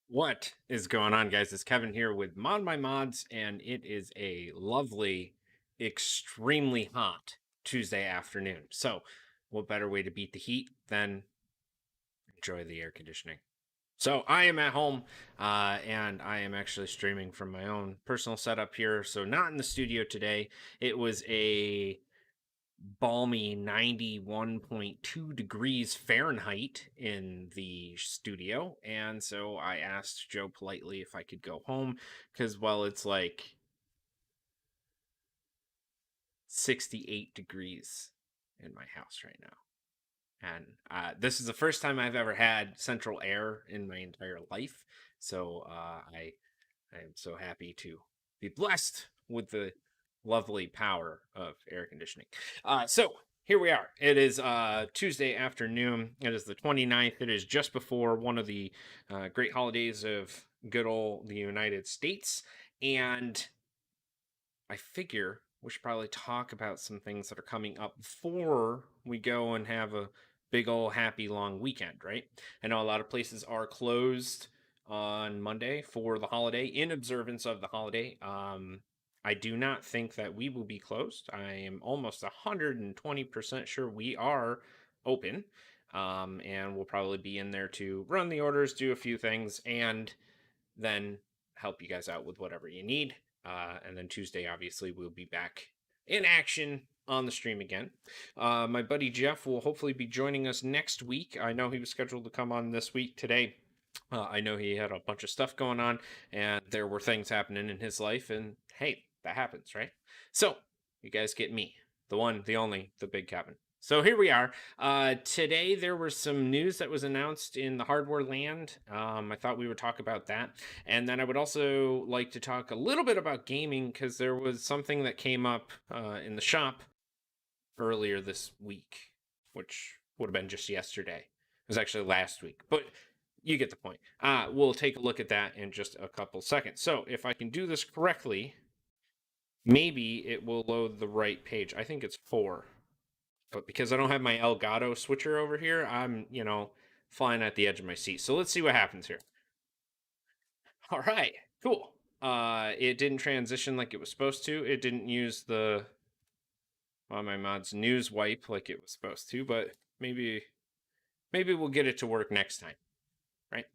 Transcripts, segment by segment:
What is going on, guys? It's Kevin here with ModMyMods, and it is a lovely, extremely hot Tuesday afternoon. So, what better way to beat the heat than enjoy the air conditioning? So, I am at home, and I am actually streaming from my own personal setup here. So, not in the studio today. It was a balmy 91.2 degrees Fahrenheit in the studio. And so I asked Joe politely if I could go home because, well, it's like 68 degrees in my house right now. And this is the first time I've ever had central air in my entire life. So I am so happy to be blessed with the lovely power of air conditioning. So here we are. It is Tuesday afternoon. It is the 29th. It is just before one of the great holidays of good old the United States. And I figure we should probably talk about some things that are coming up before we go and have a big old happy long weekend, right? I know a lot of places are closed on Monday for the holiday in observance of the holiday. I do not think that we will be closed. I am almost 120% sure we are open. And we'll probably be in there to run the orders, do a few things, and then help you guys out with whatever you need. And then Tuesday, obviously, we'll be back in action on the stream again. My buddy Jeff will hopefully be joining us next week. I know he was scheduled to come on this week today. I know he had a bunch of stuff going on, and there were things happening in his life, and hey, that happens, right? So, you guys get me, the one, the only, the Big Kevin. So here we are. Today there was some news that was announced in the hardware land. I thought we would talk about that. And then I would also like to talk a little bit about gaming because there was something that came up in the shop earlier this week, which would have been just yesterday. It was actually last week, but you get the point. We'll take a look at that in just a couple seconds. So if I can do this correctly, maybe it will load the right page. I think it's 4. But because I don't have my Elgato switcher over here, I'm, flying at the edge of my seat. So let's see what happens here. All right, cool. It didn't transition like it was supposed to. It didn't use the ModMyMods news wipe like it was supposed to, but maybe we'll get it to work next time. Right.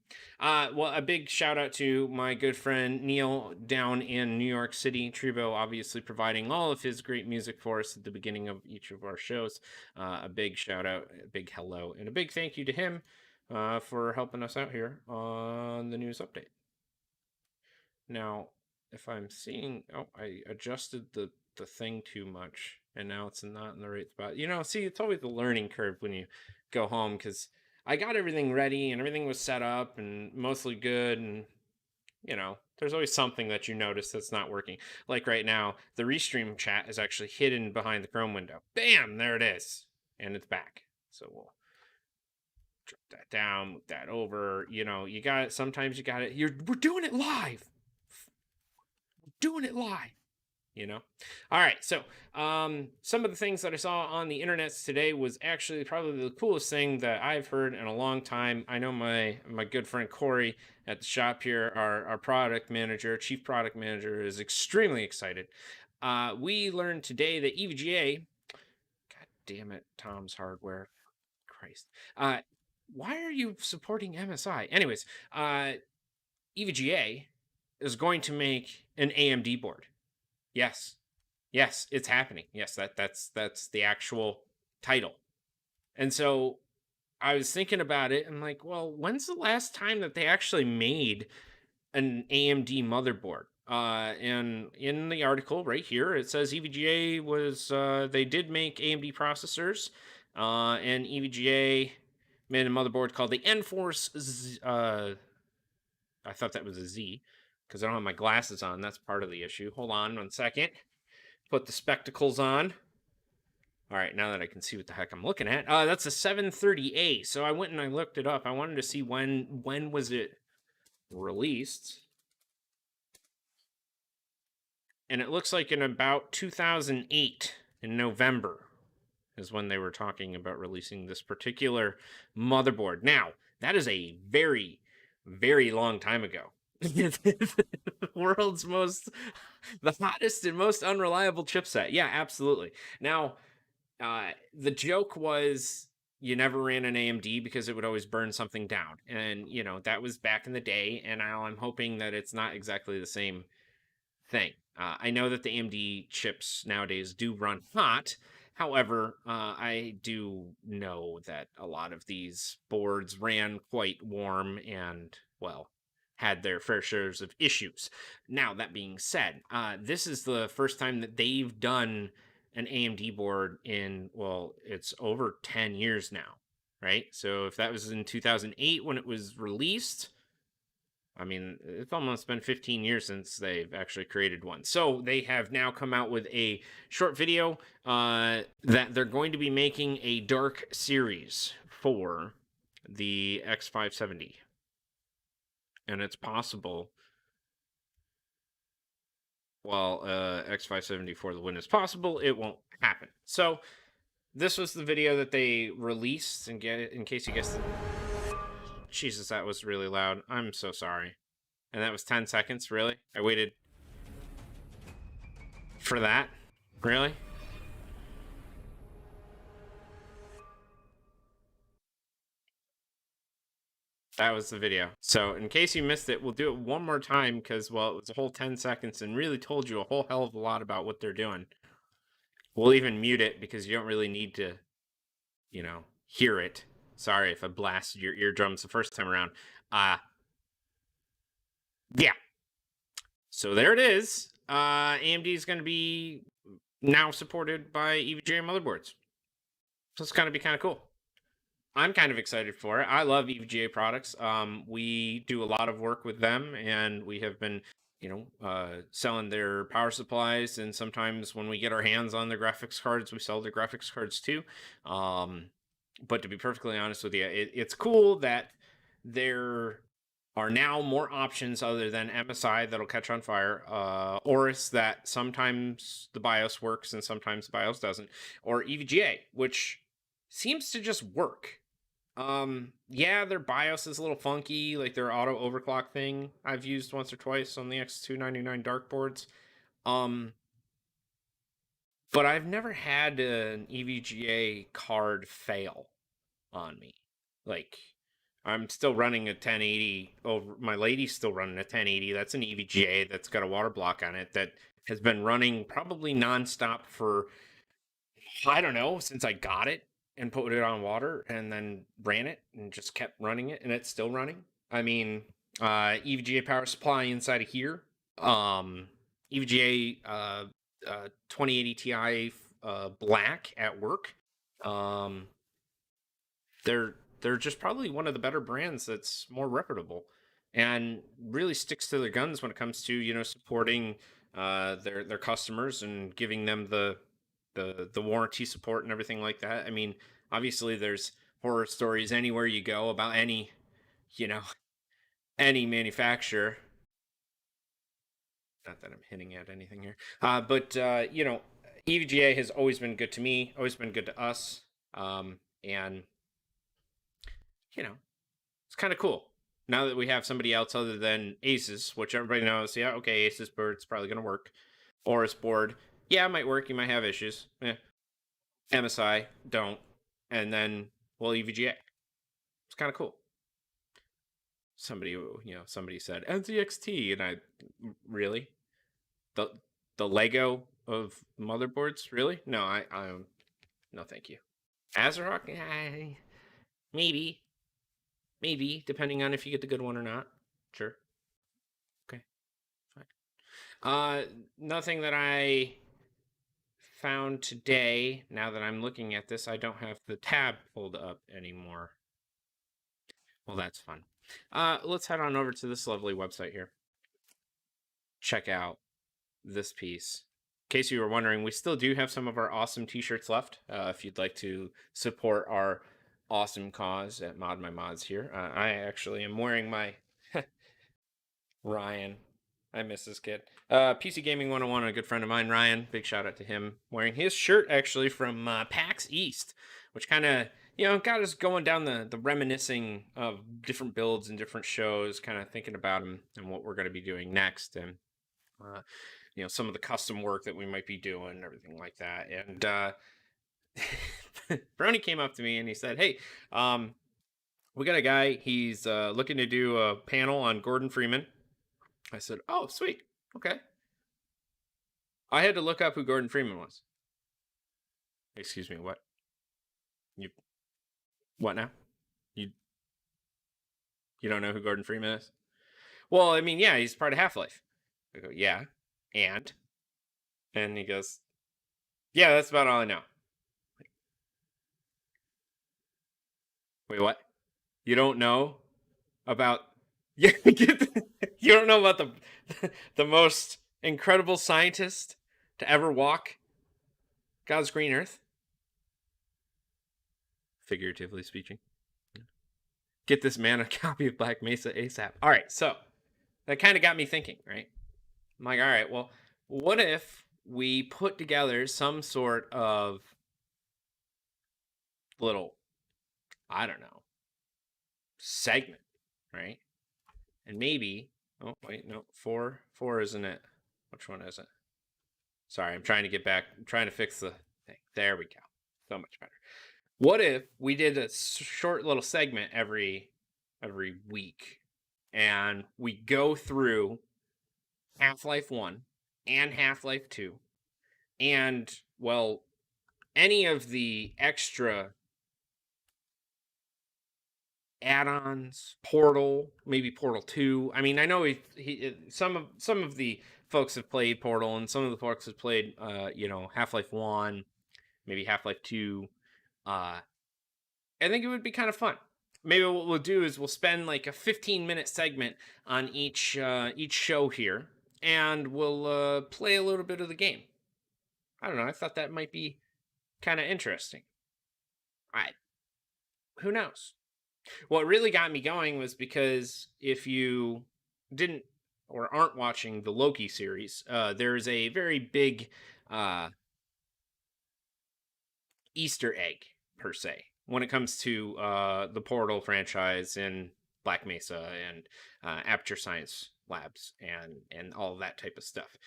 Well, a big shout out to my good friend Neil down in New York City. Trebo obviously providing all of his great music for us at the beginning of each of our shows. A big shout out, a big hello, and a big thank you to him for helping us out here on the news update. Now, if I'm seeing, I adjusted the thing too much, and now it's not in the right spot. See, it's always the learning curve when you go home, because I got everything ready and everything was set up and mostly good, and there's always something that you notice that's not working. Like right now, the restream chat is actually hidden behind the Chrome window. Bam, there it is, and it's back. So we'll drop that down, move that over. You got it. Sometimes you got it. We're doing it live. Doing it live. All right, so some of the things that I saw on the internet today was actually probably the coolest thing that I've heard in a long time. I know my good friend Corey at the shop here, our chief product manager, is extremely excited. We learned today that EVGA, god damn it, Tom's Hardware, Christ, why are you supporting MSI? Anyways, EVGA is going to make an AMD board. Yes, it's happening. Yes, that's the actual title. And so I was thinking about it, and like, well, when's the last time that they actually made an AMD motherboard? And in the article right here, it says EVGA was they did make AMD processors, and EVGA made a motherboard called the Enforce. I thought that was a Z, because I don't have my glasses on. That's part of the issue. Hold on 1 second. Put the spectacles on. All right, now that I can see what the heck I'm looking at. That's a 730A. So I went and I looked it up. I wanted to see when was it released. And it looks like in about 2008, in November, is when they were talking about releasing this particular motherboard. Now, that is a very, very long time ago. The world's the hottest and most unreliable chipset. Yeah, absolutely. Now, the joke was you never ran an AMD because it would always burn something down. And, that was back in the day. And now I'm hoping that it's not exactly the same thing. I know that the AMD chips nowadays do run hot. However, I do know that a lot of these boards ran quite warm and, well, had their fair shares of issues. Now, that being said, this is the first time that they've done an AMD board in, well, it's over 10 years now, right? So if that was in 2008 when it was released, I mean, it's almost been 15 years since they've actually created one. So they have now come out with a short video that they're going to be making a dark series for the X570. And it's possible, while X570 for the win is possible, it won't happen. So this was the video that they released, and in case you guessed it. Jesus, that was really loud. I'm so sorry. And that was 10 seconds, really? I waited for that? Really? That was the video. So in case you missed it, we'll do it one more time because, well, it was a whole 10 seconds and really told you a whole hell of a lot about what they're doing. We'll even mute it because you don't really need to, hear it. Sorry if I blasted your eardrums the first time around. Yeah. So there it is. AMD is going to be now supported by EVGA motherboards. So it's going to be kind of cool. I'm kind of excited for it. I love EVGA products. We do a lot of work with them, and we have been, selling their power supplies. And sometimes when we get our hands on their graphics cards, we sell their graphics cards too. But to be perfectly honest with you, it's cool that they're are now more options other than MSI that'll catch on fire, Oris that sometimes the BIOS works and sometimes the BIOS doesn't, or EVGA, which seems to just work. Yeah, their BIOS is a little funky, like their auto overclock thing I've used once or twice on the X299 dark boards. But I've never had an EVGA card fail on me. Like, I'm still running a 1080 over. My lady's still running a 1080. That's an EVGA that's got a water block on it that has been running probably nonstop for, I don't know, since I got it and put it on water and then ran it and just kept running it, and it's still running. I mean, EVGA power supply inside of here. EVGA 2080 Ti black at work. Um, they're just probably one of the better brands that's more reputable and really sticks to their guns when it comes to supporting their customers and giving them the warranty support and everything like that. I mean, obviously there's horror stories anywhere you go about you know any manufacturer. Not that I'm hinting at anything here, but EVGA has always been good to me, always been good to us, and it's kind of cool now that we have somebody else other than Aces, which everybody knows. Yeah, okay, Aces board's probably gonna work. Oris board, yeah, it might work. You might have issues. Yeah. MSI don't, and then EVGA. It's kind of cool. Somebody said NZXT, and I really the Lego of motherboards, really? No, I no, thank you. Azeroth, maybe depending on if you get the good one or not. Sure. Okay. Fine. Nothing that I found today. Now that I'm looking at this, I don't have the tab pulled up anymore. Well, that's fun. Let's head on over to this lovely website here. Check out this piece. In case you were wondering, we still do have some of our awesome t-shirts left. If you'd like to support our awesome cause at ModMyMods here. I actually am wearing my Ryan. I miss this kid. PC Gaming 101, a good friend of mine, Ryan. Big shout out to him. Wearing his shirt actually from PAX East, which kind of got us going down the reminiscing of different builds and different shows, kind of thinking about them and what we're going to be doing next, and some of the custom work that we might be doing and everything like that. And Brony came up to me and he said, "Hey, we got a guy. He's looking to do a panel on Gordon Freeman." I said, "Oh, sweet. Okay." I had to look up who Gordon Freeman was. Excuse me, what? What now? You don't know who Gordon Freeman is? Well, I mean, yeah, he's part of Half-Life. I go, "Yeah, and he goes, "Yeah, that's about all I know." Wait, what? You don't know about you don't know about the most incredible scientist to ever walk God's green earth? Figuratively speaking. Get this man a copy of Black Mesa ASAP. All right, so that kind of got me thinking, right? I'm like, all right, well, what if we put together some sort of little, I don't know, segment, right? And maybe, oh, wait, no, four, isn't it? Which one is it? Sorry, I'm trying to get back. I'm trying to fix the thing. There we go. So much better. What if we did a short little segment every week, and we go through Half-Life 1 and Half-Life 2, and, well, any of the extra add-ons, Portal, maybe Portal 2. I mean, I know some of the folks have played Portal, and some of the folks have played Half-Life 1, maybe Half-Life 2. I think it would be kind of fun. Maybe what we'll do is we'll spend like a 15-minute segment on each show here, and we'll play a little bit of the game. I don't know. I thought that might be kind of interesting. Who knows? What really got me going was because if you didn't or aren't watching the Loki series, there's a very big uh, Easter egg per se when it comes to the Portal franchise and Black Mesa and Aperture Science Labs and all of that type of stuff.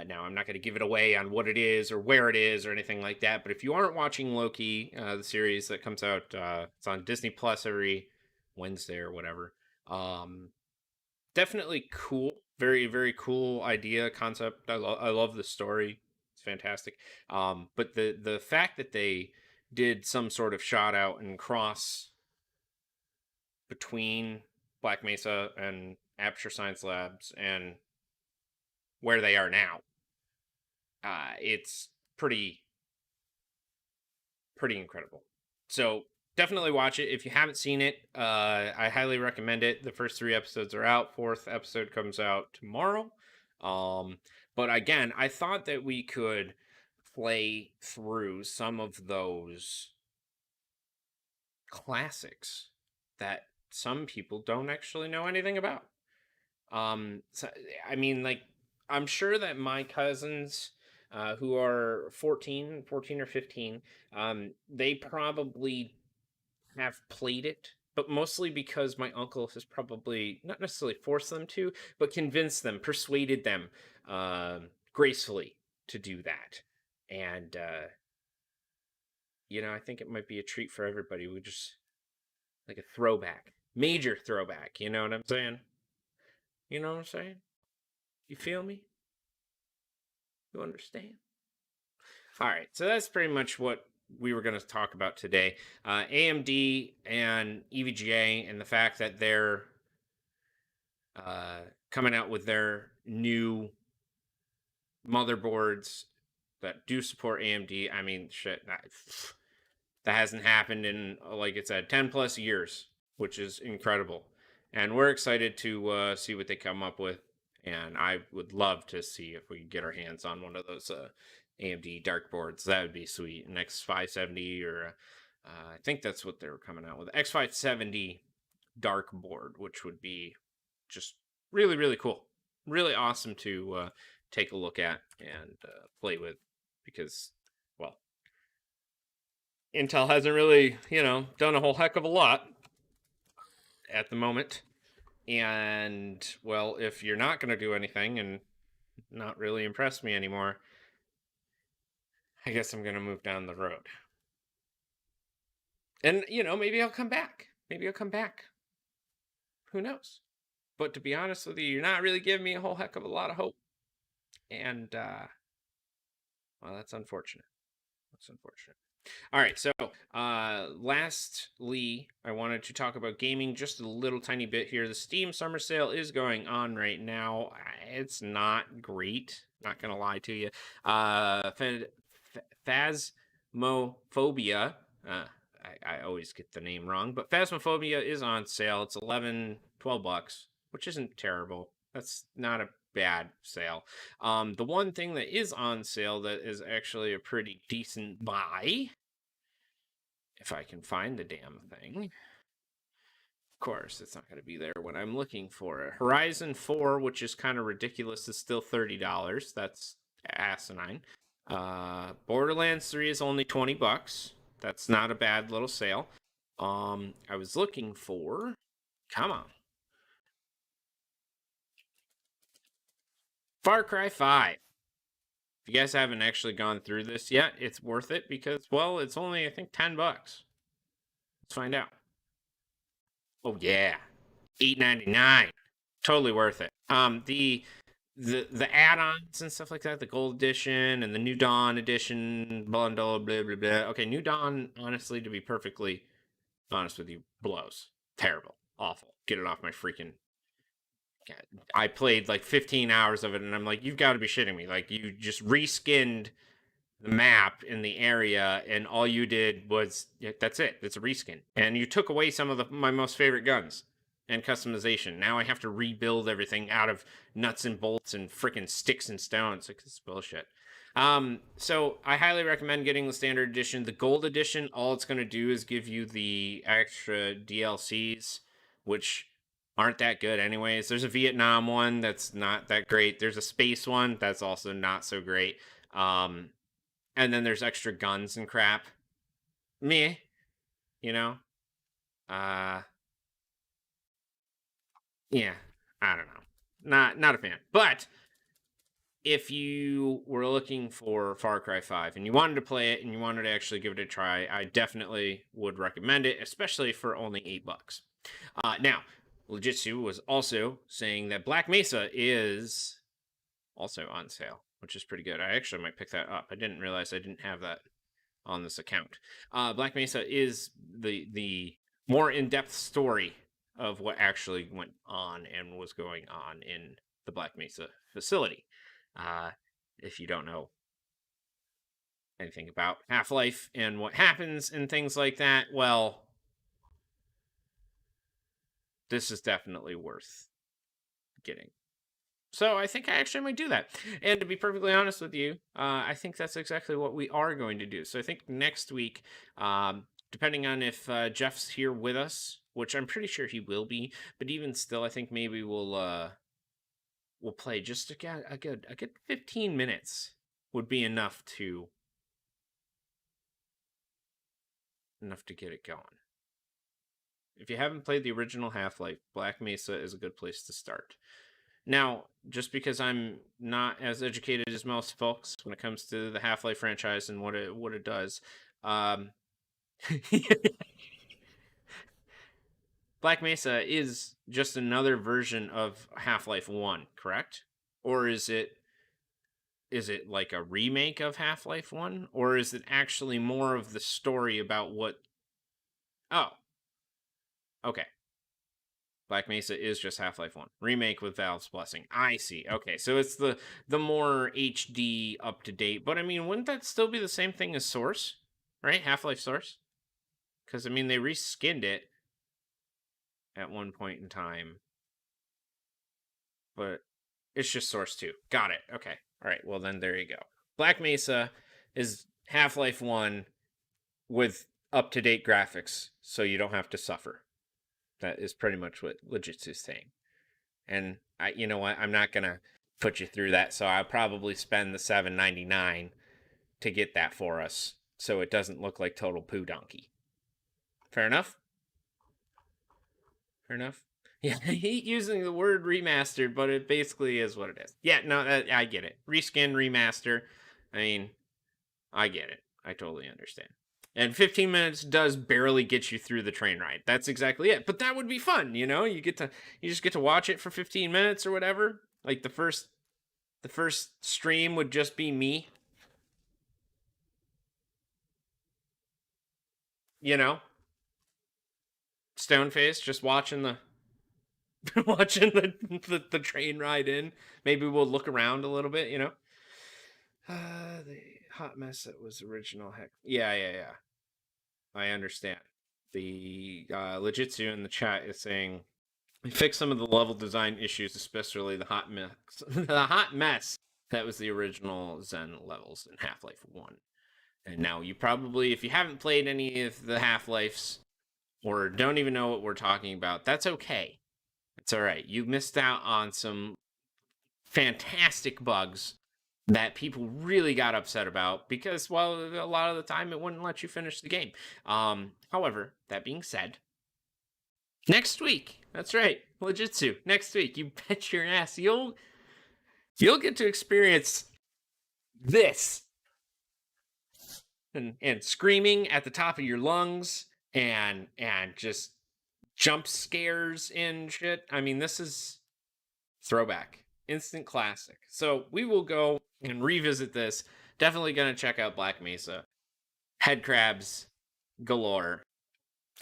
Now, I'm not going to give it away on what it is or where it is or anything like that. But if you aren't watching Loki, the series that comes out, it's on Disney Plus every Wednesday or whatever. Um, Definitely cool. Very very cool idea concept. I love the story. It's fantastic. But the fact that they did some sort of shot out and cross between Black Mesa and Aperture Science Labs and where they are now, it's pretty incredible. So definitely watch it if you haven't seen it. I highly recommend it. The first 3 episodes are out. Fourth episode comes out tomorrow. But again, I thought that we could play through some of those classics that some people don't actually know anything about. So, I mean, like, I'm sure that my cousins, who are 14 or 15, they probably have played it, but mostly because my uncle has probably not necessarily forced them to, but convinced them, persuaded them gracefully to do that. And, I think it might be a treat for everybody. We just like a throwback, major throwback. You know what I'm saying? You know what I'm saying? You feel me? You understand? All right, so that's pretty much what we were going to talk about today. AMD and EVGA and the fact that they're coming out with their new motherboards that do support AMD. I mean, shit, that hasn't happened in, like it said, 10 plus years, which is incredible. And we're excited to see what they come up with. And I would love to see if we could get our hands on one of those AMD dark boards. That would be sweet. An X570 or I think that's what they were coming out with. X570 dark board, which would be just really, really cool. Really awesome to take a look at and play with because, well, Intel hasn't really, done a whole heck of a lot at the moment. And, well, if you're not going to do anything and not really impress me anymore, I guess I'm going to move down the road. And, maybe I'll come back. Maybe I'll come back. Who knows? But to be honest with you, you're not really giving me a whole heck of a lot of hope. And, well, that's unfortunate. That's unfortunate. All right, so lastly, I wanted to talk about gaming just a little tiny bit here. The Steam Summer Sale is going on right now. It's not great, not going to lie to you. Phasmophobia, I always get the name wrong, but Phasmophobia is on sale. It's $12, which isn't terrible. That's not a bad sale. The one thing that is on sale that is actually a pretty decent buy, if I can find the damn thing. Of course, it's not going to be there when I'm looking for it. Horizon 4, which is kind of ridiculous, is still $30. That's asinine. Borderlands 3 is only $20. That's not a bad little sale. I was looking for, come on, Far Cry 5. If you guys haven't actually gone through this yet, it's worth it because, well, it's only, I think, $10. Let's find out. Oh yeah, $8.99. Totally worth it. The add-ons and stuff like that, the Gold Edition and the New Dawn Edition bundle, blah blah blah. Okay, New Dawn, honestly, to be perfectly honest with you, blows. Terrible, awful. Get it off my freaking. I played like 15 hours of it, and I'm like, you've got to be shitting me! Like, you just reskinned the map in the area, and all you did was that's it. It's a reskin, and you took away some of my most favorite guns and customization. Now I have to rebuild everything out of nuts and bolts and freaking sticks and stones. Like, this is bullshit. So I highly recommend getting the standard edition. The gold edition, all it's going to do is give you the extra DLCs, which aren't that good anyways. There's a Vietnam one that's not that great. There's a space one that's also not so great. Um, and then there's extra guns and crap. Meh, you know. Uh, yeah, I don't know. Not a fan. But if you were looking for Far Cry 5 and you wanted to play it and you wanted to actually give it a try, I definitely would recommend it, especially for only $8. Now, Legitsu was also saying that Black Mesa is also on sale, which is pretty good. I actually might pick that up. I didn't realize I didn't have that on this account. Black Mesa is the more in-depth story of what actually went on and was going on in the Black Mesa facility. Uh, if you don't know anything about Half-Life and what happens and things like that, well, this is definitely worth getting. So I think I actually might do that. And to be perfectly honest with you, I think that's exactly what we are going to do. So I think next week, depending on if Jeff's here with us, which I'm pretty sure he will be, but even still, I think maybe we'll play just a good 15 minutes would be enough to get it going. If you haven't played the original Half-Life, Black Mesa is a good place to start. Now, just because I'm not as educated as most folks when it comes to the Half-Life franchise and what it does, Black Mesa is just another version of Half-Life 1, correct? Or is it like a remake of Half-Life 1? Or is it actually more of the story about what... Oh, okay. Black Mesa is just Half-Life 1. Remake with Valve's blessing. I see. Okay, so it's the more HD up-to-date. But I mean, wouldn't that still be the same thing as Source? Right? Half-Life Source? Because, I mean, they reskinned it at one point in time. But it's just Source 2. Got it. Okay. All right, well then there you go. Black Mesa is Half-Life 1 with up-to-date graphics, so you don't have to suffer. That is pretty much what Legitsu's saying. And you know what? I'm not gonna put you through that, so I'll probably spend the $7.99 to get that for us, so it doesn't look like total poo donkey. Fair enough. Fair enough. Yeah, I hate using the word remastered, but it basically is what it is. Yeah, no, I get it. Reskin, remaster. I mean, I get it. I totally understand. And 15 minutes does barely get you through the train ride. That's exactly it. But that would be fun, you know? You just get to watch it for 15 minutes or whatever. Like the first stream would just be me. You know? Stone face just watching the watching the train ride in. Maybe we'll look around a little bit, you know? The hot mess that was original heck. Yeah. I understand. The Legitsu in the chat is saying we fixed some of the level design issues, especially the hot mess. The hot mess that was the original Zen levels in Half-Life 1. And now you probably, if you haven't played any of the Half-Lives or don't even know what we're talking about, that's okay. It's all right. You missed out on some fantastic bugs that people really got upset about because, well, a lot of the time it wouldn't let you finish the game. However, that being said, next week, that's right, Legitsu, next week, you bet your ass you'll get to experience this and screaming at the top of your lungs and just jump scares and shit. I mean, this is throwback, instant classic. So we will go and revisit this. Definitely gonna check out Black Mesa. Head crabs galore.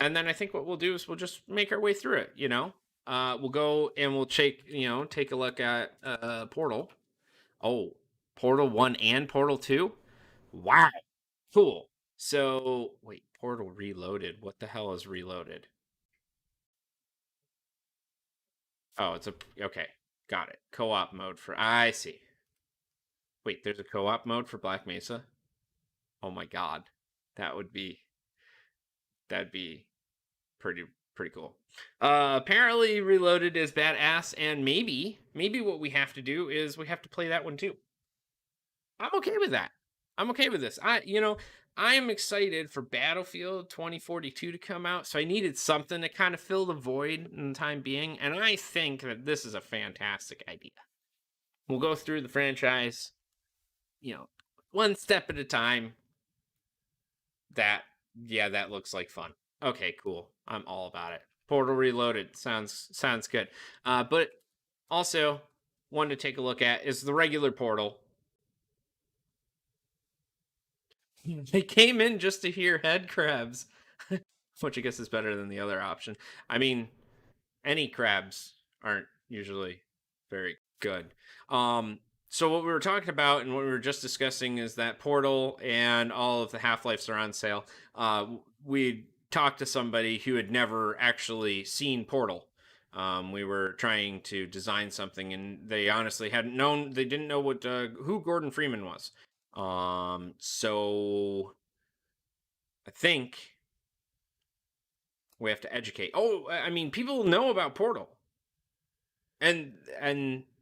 And then I think what we'll do is we'll just make our way through it, you know? We'll go and we'll take a look at Portal. Oh, Portal 1 and Portal 2? Wow. Cool. So, wait, Portal Reloaded. What the hell is Reloaded? Oh, it's okay. Got it. Co-op mode for I see. Wait, there's a co-op mode for Black Mesa? Oh my god. That'd be pretty cool. Apparently Reloaded is badass, and maybe what we have to do is we have to play that one too. I'm okay with that. I'm okay with this. I am excited for Battlefield 2042 to come out, so I needed something to kind of fill the void in the time being, and I think that this is a fantastic idea. We'll go through the franchise, one step at a time. That looks like fun. Okay, cool. I'm all about it. Portal Reloaded sounds good. But also one to take a look at is the regular Portal. They came in just to hear head crabs, which I guess is better than the other option. I mean, any crabs aren't usually very good. So what we were talking about and what we were just discussing is that Portal and all of the Half-Lives are on sale. We talked to somebody who had never actually seen Portal. We were trying to design something, and they honestly hadn't known. They didn't know who Gordon Freeman was. So I think we have to educate. Oh, I mean, people know about Portal, and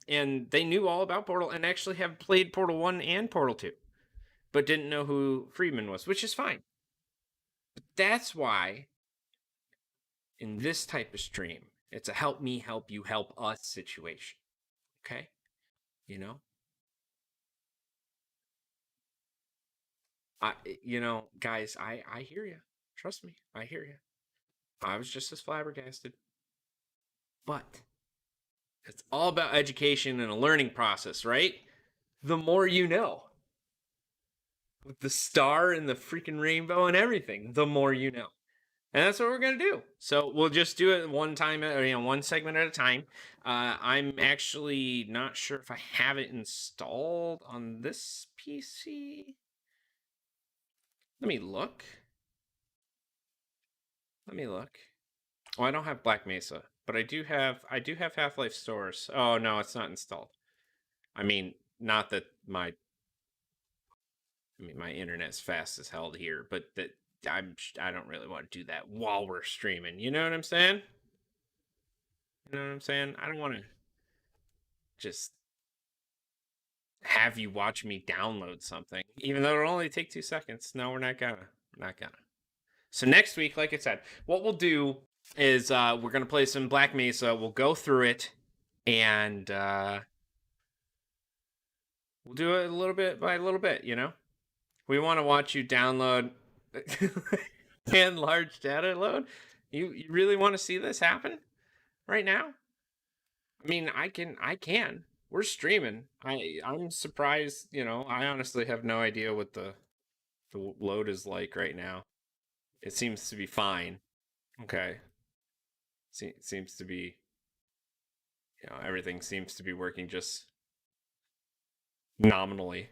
they knew all about Portal and actually have played Portal 1 and Portal 2, but didn't know who Freeman was, which is fine. But that's why in this type of stream, it's a help me, help you, help us situation. Okay? Guys, I hear you. Trust me, I hear you. I was just as flabbergasted. But it's all about education and a learning process, right? The more you know. With the star and the freaking rainbow and everything, the more you know. And that's what we're going to do. So we'll just do it one time, one segment at a time. I'm actually not sure if I have it installed on this PC. Let me look. Oh, I don't have Black Mesa, but I do have Half-Life stores. Oh no, it's not installed. I mean, not that my internet's fast as hell here, but that I don't really want to do that while we're streaming. You know what I'm saying? I don't want to just have you watch me download something, even though it'll only take 2 seconds. No, we're not gonna. So next week, like I said, what we'll do is we're gonna play some Black Mesa. We'll go through it, and we'll do it a little bit by a little bit. We want to watch you download and large data load. You really want to see this happen right now? I mean, I can. We're streaming. I'm surprised. I honestly have no idea what the load is like right now. It seems to be fine. Okay. Seems to be. Everything seems to be working just nominally.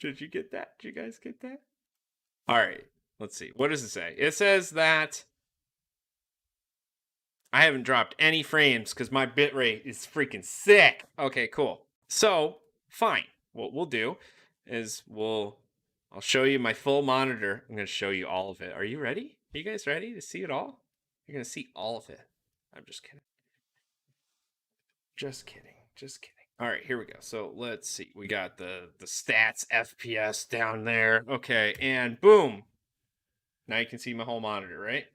Did you get that? Did you guys get that? All right. Let's see. What does it say? It says that I haven't dropped any frames because my bitrate is freaking sick. Okay, cool. So, fine. What we'll do is I'll show you my full monitor. I'm going to show you all of it. Are you ready? Are you guys ready to see it all? You're going to see all of it. I'm just kidding. Just kidding. All right, here we go. So let's see. We got the stats FPS down there. Okay, and boom. Now you can see my whole monitor, right?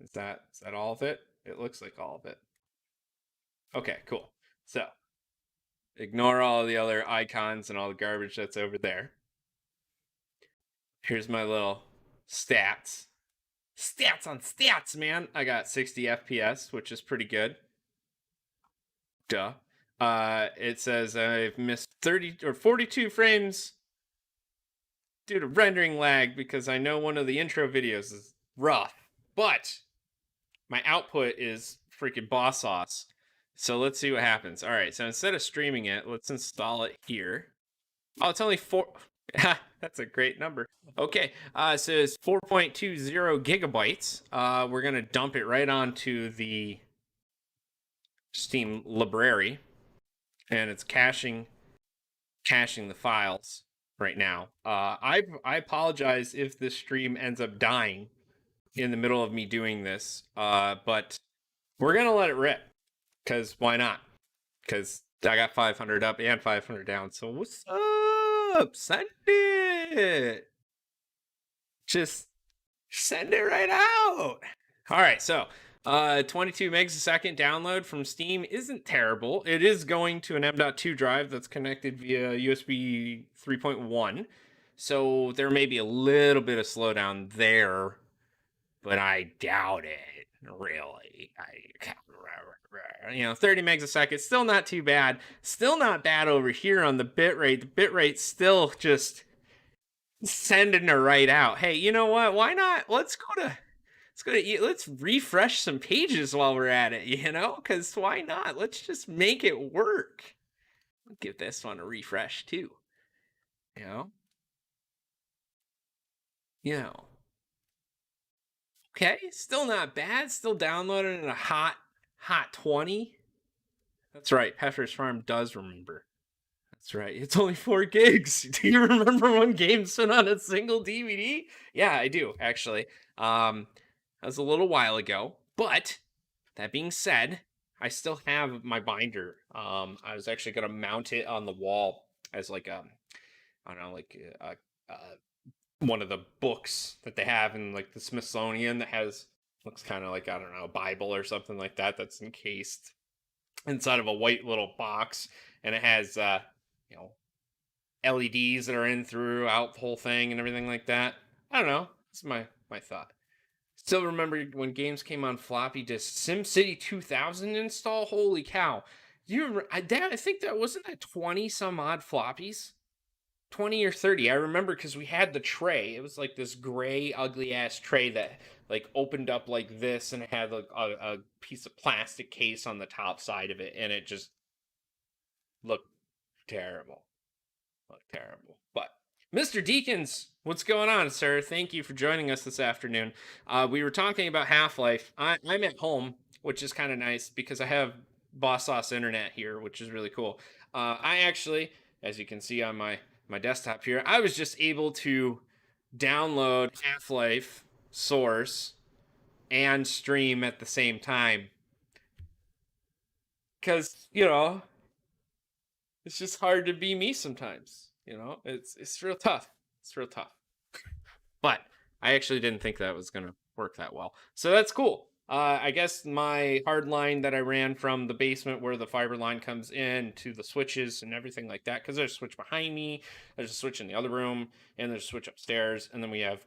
Is that all of it? It looks like all of it. Okay, cool. So ignore all the other icons and all the garbage that's over there. Here's my little stats. Stats on stats, man. I got 60 FPS, which is pretty good. Duh. It says I've missed 30 or 42 frames due to rendering lag because I know one of the intro videos is rough, but my output is freaking boss sauce. So let's see what happens. All right, so instead of streaming it, let's install it here. Oh, it's only 4. That's a great number. Okay, so it's 4.20 gigabytes. We're gonna dump it right onto the Steam library. and it's caching the files right now. I apologize if this stream ends up dying in the middle of me doing this, but we're gonna let it rip because why not? Because I got 500 up and 500 down. So what's up? Send it. Just send it right out. All right, so 22 megs a second download from Steam isn't terrible. It is going to an M.2 drive that's connected via USB 3.1. So there may be a little bit of slowdown there, but I doubt it. Really. 30 megs a second, still not too bad. Still not bad over here on the bitrate. The bitrate's still just sending it right out. Hey, you know what? Why not? Let's refresh some pages while we're at it, because why not? Let's just make it work. I'll give this one a refresh too. You know? Okay, still not bad. Still downloading in a hot 20. That's right. Pepper's Farm does remember. That's right. It's only 4 gigs. Do you remember when games went on a single DVD? Yeah, I do, actually. That was a little while ago. But that being said, I still have my binder. I was actually going to mount it on the wall as like one of the books that they have in like the Smithsonian that looks kind of like, I don't know, a Bible or something like that that's encased inside of a white little box, and it has LEDs that are in throughout the whole thing and everything like that. I don't know. That's my thought. Still remember when games came on floppy disk. SimCity 2000 install. Holy cow! I think that wasn't that 20 some odd floppies. 20 or 30. I remember because we had the tray. It was like this gray, ugly ass tray that like opened up like this, and it had like a piece of plastic case on the top side of it, and it just looked terrible. But Mr. Deacons, what's going on, sir? Thank you for joining us this afternoon. We were talking about Half-Life. I'm at home, which is kind of nice because I have Boss Sauce internet here, which is really cool. I actually, as you can see on my desktop here, I was just able to download Half-Life Source and stream at the same time. Because, it's just hard to be me sometimes. It's real tough. It's real tough. But I actually didn't think that was going to work that well. So that's cool. I guess my hard line that I ran from the basement where the fiber line comes in to the switches and everything like that, because there's a switch behind me, there's a switch in the other room, and there's a switch upstairs, and then we have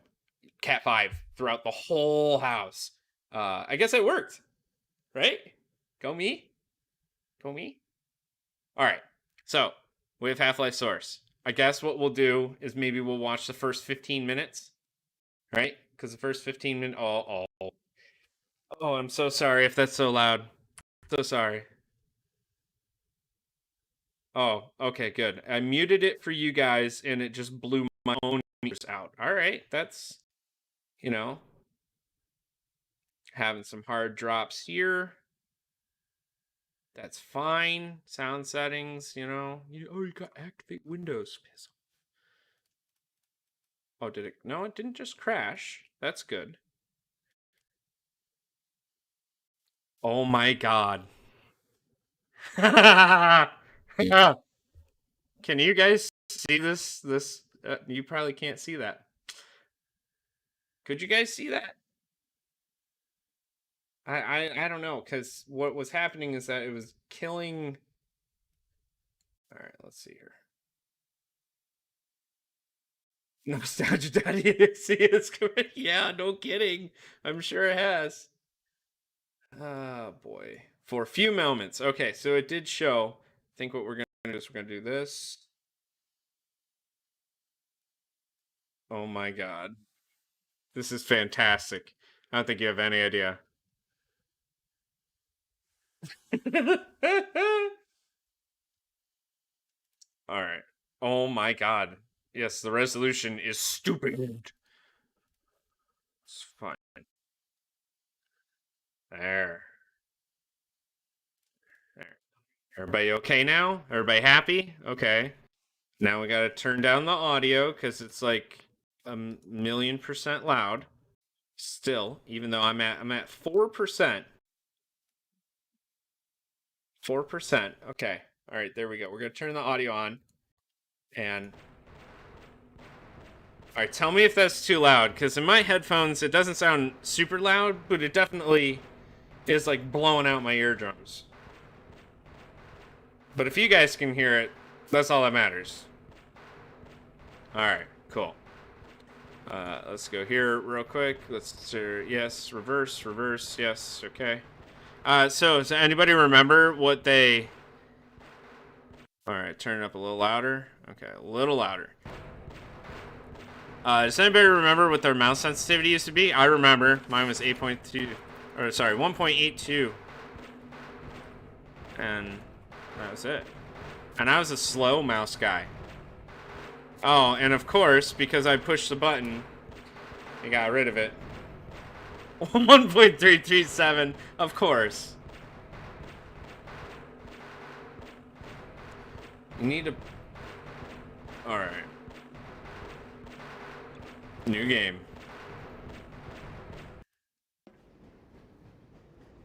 Cat 5 throughout the whole house. I guess it worked, right? Go me. All right. So we have Half-Life Source. I guess what we'll do is maybe we'll watch the first 15 minutes, right? Because the first 15 minutes. Oh, I'm so sorry if that's so loud. So sorry. Oh, okay, good. I muted it for you guys, and it just blew my own meters out. All right, that's, having some hard drops here. That's fine. Sound settings, you got activate Windows. Piss off. Oh, did it? No, it didn't just crash. That's good. Oh my god. Can you guys see this? You probably can't see that. Could you guys see that? I don't know, because what was happening is that it was killing. All right, let's see here. Nostalgia Daddy.exe is coming. Yeah, no kidding. I'm sure it has. Oh boy. For a few moments. Okay, so it did show. I think what we're gonna do is we're gonna do this. Oh my god. This is fantastic. I don't think you have any idea. All right. Oh my god. Yes, the resolution is stupid. It's fine. There. Everybody okay now? Everybody happy? Okay. Now we gotta turn down the audio because it's like a million% loud. Still, even though I'm at 4%. 4%. Okay. All right, there we go. We're gonna turn the audio on. And all right, tell me if that's too loud, because in my headphones it doesn't sound super loud, but it definitely is like blowing out my eardrums. But if you guys can hear it, that's all that matters. All right, cool. Let's go here real quick. Let's yes, reverse, yes, okay. So does anybody remember what they? All right, turn it up a little louder. Okay, a little louder. Does anybody remember what their mouse sensitivity used to be? I remember. Mine was 8.2, or sorry, 1.82. And that was it. And I was a slow mouse guy. Oh, and of course, because I pushed the button, I got rid of it. 1.337, of course. You need to... Alright. New game.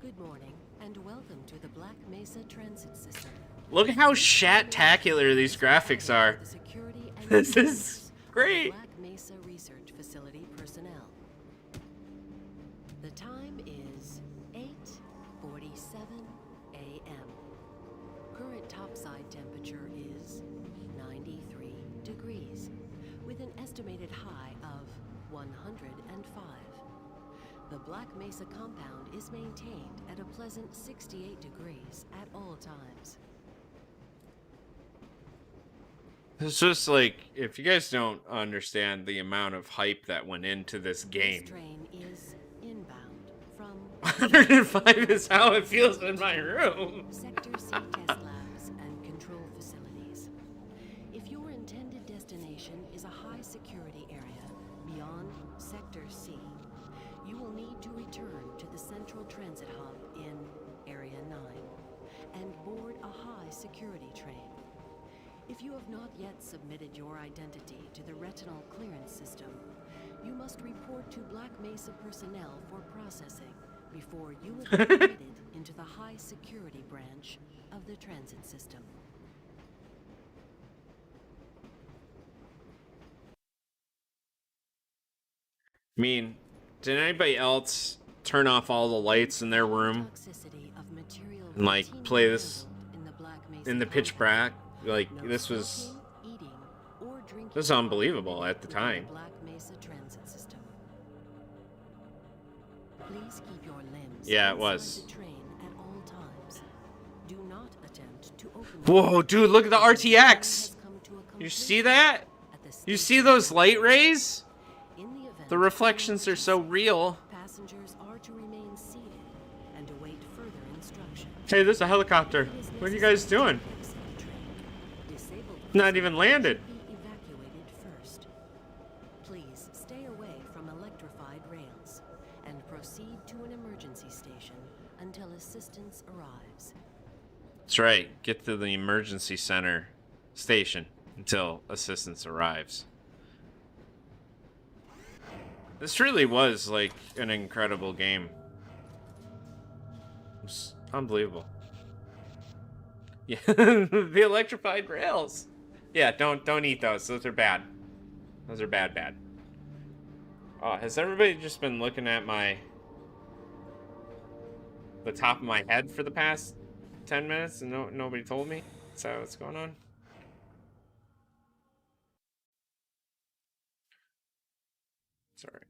Good morning, and welcome to the Black Mesa Transit System. Look how shat-tacular these graphics are. This is great. Black Mesa Research Facility personnel. The time is 8:47 a.m. Current topside temperature is 93 degrees, with an estimated high of 105. The Black Mesa compound is maintained at a pleasant 68 degrees at all times. It's just like, if you guys don't understand the amount of hype that went into this game. This train is inbound from 105 is how it feels in my room. Sector C test labs and control facilities. If your intended destination is a high security area beyond Sector C, you will need to return to the central transit hub in Area 9 and board a high security train. If you have not yet submitted your identity to the retinal clearance system, you must report to Black Mesa personnel for processing before you will be admitted into the high security branch of the transit system. I mean, did anybody else turn off all the lights in their room and like play this in the pitch black? Like, this was unbelievable at the time. Black Mesa transit system. Please keep your limbs Yeah, it was. inside the train at all times. Do not attempt to open. Whoa, dude, look at the RTX. You see that? You see those light rays? The reflections are so real. Passengers are to remain seated and await further instruction. Hey, there's a helicopter. What are you guys doing? Not even landed. Be evacuated first. Please stay away from electrified rails and proceed to an emergency station until assistance arrives. That's right. Get to the emergency center station until assistance arrives. This really was like an incredible game. It was unbelievable. Yeah, the electrified rails. Yeah, don't eat those. Those are bad. Those are bad. Oh, has everybody just been looking at the top of my head for the past 10 minutes and nobody told me? Is that what's going on? Sorry.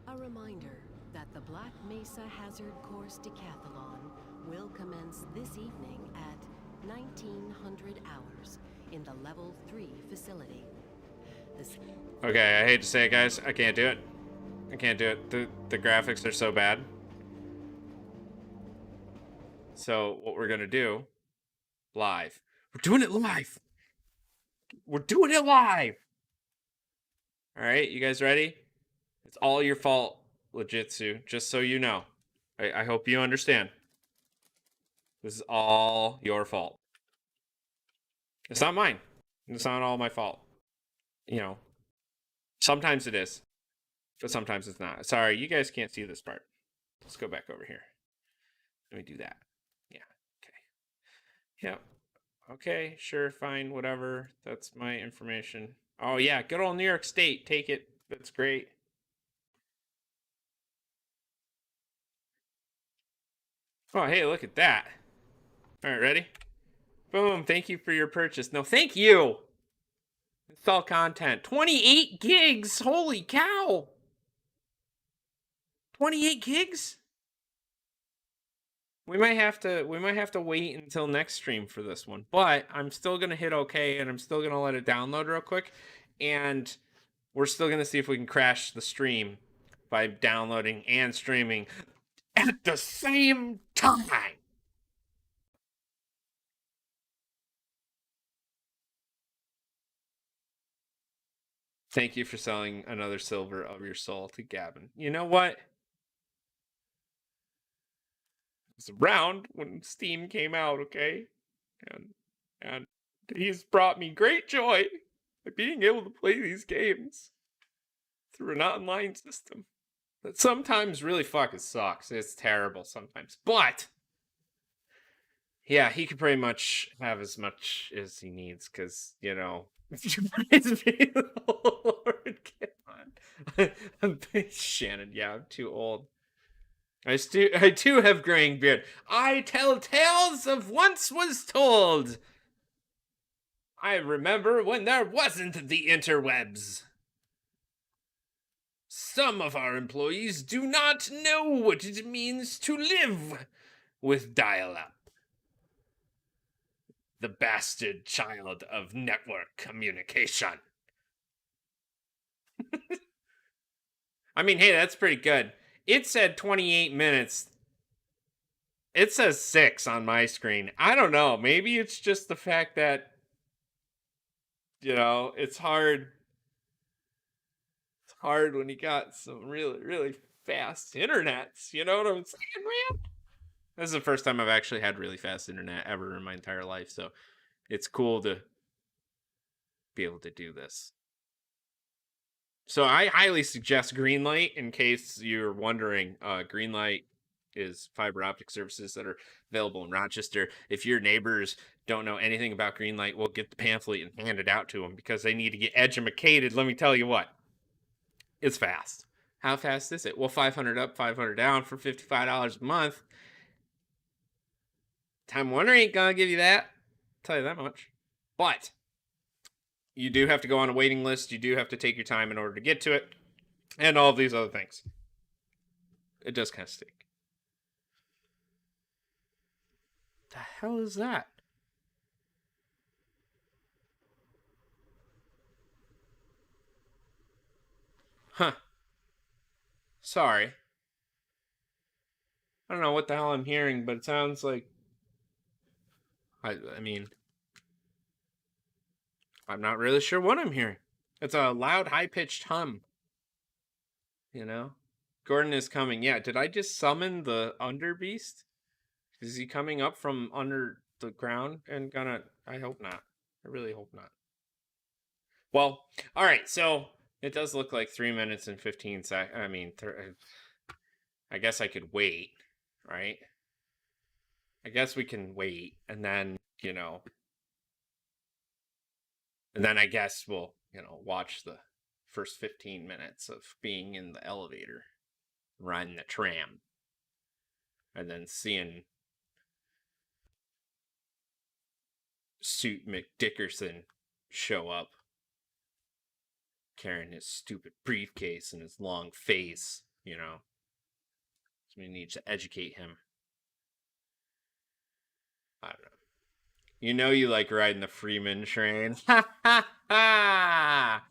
A reminder that the Black Mesa Hazard Course Decathlon will commence this evening at 1900 hours in the Level 3 facility. Okay, I hate to say it, guys. I can't do it. I can't do it. The graphics are so bad. So what we're gonna do, live. We're doing it live. We're doing it live. All right, you guys ready? It's all your fault, Legitsu. Just so you know. I hope you understand. This is all your fault. It's not mine. It's not all my fault. You know, sometimes it is, but sometimes it's not. Sorry, you guys can't see this part. Let's go back over here. Let me do that. Yeah. Okay. Yeah. Okay. Sure. Fine. Whatever. That's my information. Oh, yeah. Good old New York State. Take it. That's great. Oh, hey, look at that. All right, ready? Boom. Thank you for your purchase. No, thank you. It's all content. 28 gigs. Holy cow. 28 gigs? We might have to wait until next stream for this one. But I'm still going to hit okay, and I'm still going to let it download real quick, and we're still going to see if we can crash the stream by downloading and streaming at the same time. Thank you for selling another silver of your soul to Gavin. You know what? I was around when Steam came out, okay? And he's brought me great joy by being able to play these games through an online system that sometimes really fucking sucks. It's terrible sometimes. But yeah, he could pretty much have as much as he needs, because, you know, Lord, come on. Shannon, yeah, I'm too old. I too have graying beard. I tell tales of once was told. I remember when there wasn't the interwebs. Some of our employees do not know what it means to live with dial-up. The bastard child of network communication. I mean, hey, that's pretty good. It said 28 minutes. It says 6 on my screen. I don't know. Maybe it's just the fact that, you know, it's hard. It's hard when you got some really, really fast internets. You know what I'm saying, man? This is the first time I've actually had really fast internet ever in my entire life, so it's cool to be able to do this. So I highly suggest Greenlight, in case you're wondering. Greenlight is fiber optic services that are available in Rochester. If your neighbors don't know anything about Greenlight, we'll get the pamphlet and hand it out to them, because they need to get edumacated. Let me tell you what. It's fast. How fast is it? Well, 500 up, 500 down for $55 a month. Time Warner ain't gonna give you that. I'll tell you that much. But you do have to go on a waiting list. You do have to take your time in order to get to it, and all of these other things. It does kind of stink. The hell is that? Huh. Sorry. I don't know what the hell I'm hearing, but it sounds like... I mean... I'm not really sure what I'm hearing. It's a loud, high-pitched hum. You know? Gordon is coming. Yeah, did I just summon the Underbeast? Is he coming up from under the ground and gonna... I hope not. I really hope not. Well, alright, so it does look like 3 minutes and 15 seconds. I mean, I guess I could wait, right? I guess we can wait, and then, you know... And then I guess we'll, you know, watch the first 15 minutes of being in the elevator, riding the tram, and then seeing Suit McDickerson show up, carrying his stupid briefcase and his long face, you know. So we need to educate him. I don't know. You know you like riding the Freeman train. Ha ha ha!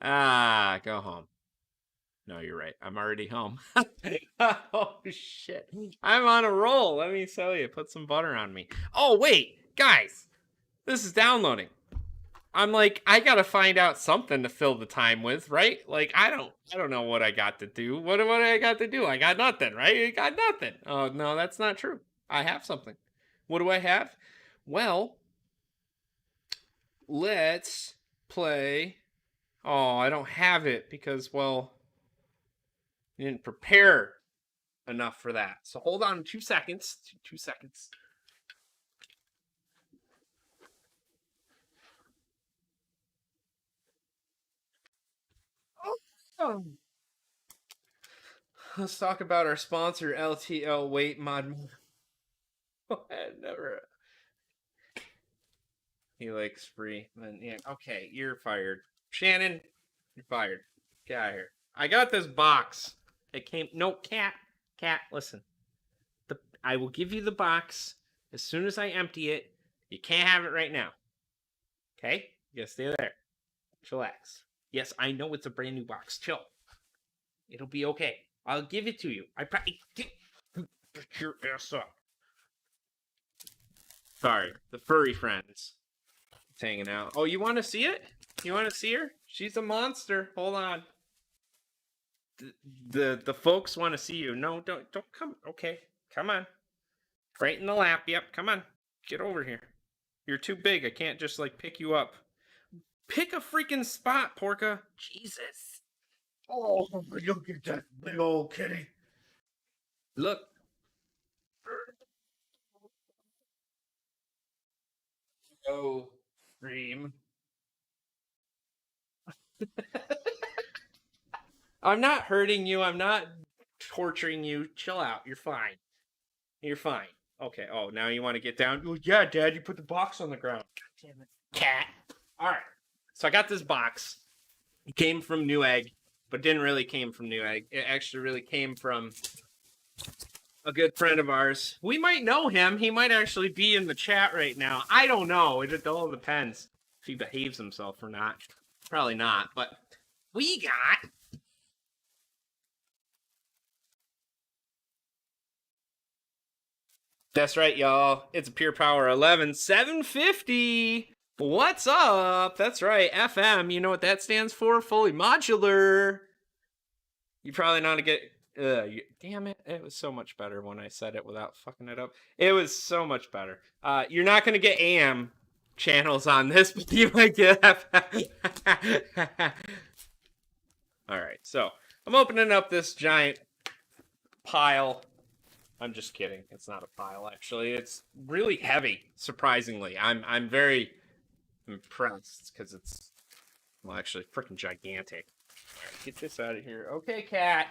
Ah, go home. No, you're right. I'm already home. Oh, shit. I'm on a roll. Let me tell you. Put some butter on me. Oh, wait. Guys. This is downloading. I'm like, I gotta find out something to fill the time with, right? Like, I don't know what I got to do. What do I got to do? I got nothing, right? I got nothing. Oh, no, that's not true. I have something. What do I have? Well, let's play. Oh, I don't have it because, well, I didn't prepare enough for that. So hold on 2 seconds. 2 seconds. Oh. Let's talk about our sponsor, LTL. Wait, Mod. Never. He likes free. Then yeah, okay, you're fired. Shannon, you're fired. Get out of here. I got this box. It came. No, cat. Listen. I will give you the box as soon as I empty it. You can't have it right now. Okay? You gotta stay there. Chillax. Yes, I know it's a brand new box. Chill. It'll be okay. I'll give it to you. I probably get your ass up. Sorry, the furry friends. It's hanging out. Oh, you want to see it? You want to see her? She's a monster. Hold on. The folks want to see you. No, don't come. Okay, come on. Right in the lap. Yep, come on. Get over here. You're too big. I can't just like pick you up. Pick a freaking spot, Porca. Jesus. Oh, look at that big old kitty. Look. Oh, scream. I'm not hurting you. I'm not torturing you. Chill out. You're fine. You're fine. Okay. Oh, now you want to get down? Oh, yeah, Dad. You put the box on the ground. God damn it. Cat. All right. So I got this box. It came from Newegg, but didn't really came from Newegg. It actually really came from a good friend of ours. We might know him. He might actually be in the chat right now. I don't know. It all depends if he behaves himself or not. Probably not, but we got... That's right, y'all. It's a Pure Power 11 750. What's up? That's right, FM. You know what that stands for? Fully modular. You probably know how to get... damn it. It was so much better when I said it without fucking it up. It was so much better. You're not going to get AM channels on this, but you might get FM. All right, so I'm opening up this giant pile. I'm just kidding. It's not a pile, actually. It's really heavy, surprisingly. I'm very impressed because it's, well, actually freaking gigantic. All right, get this out of here. Okay, cat.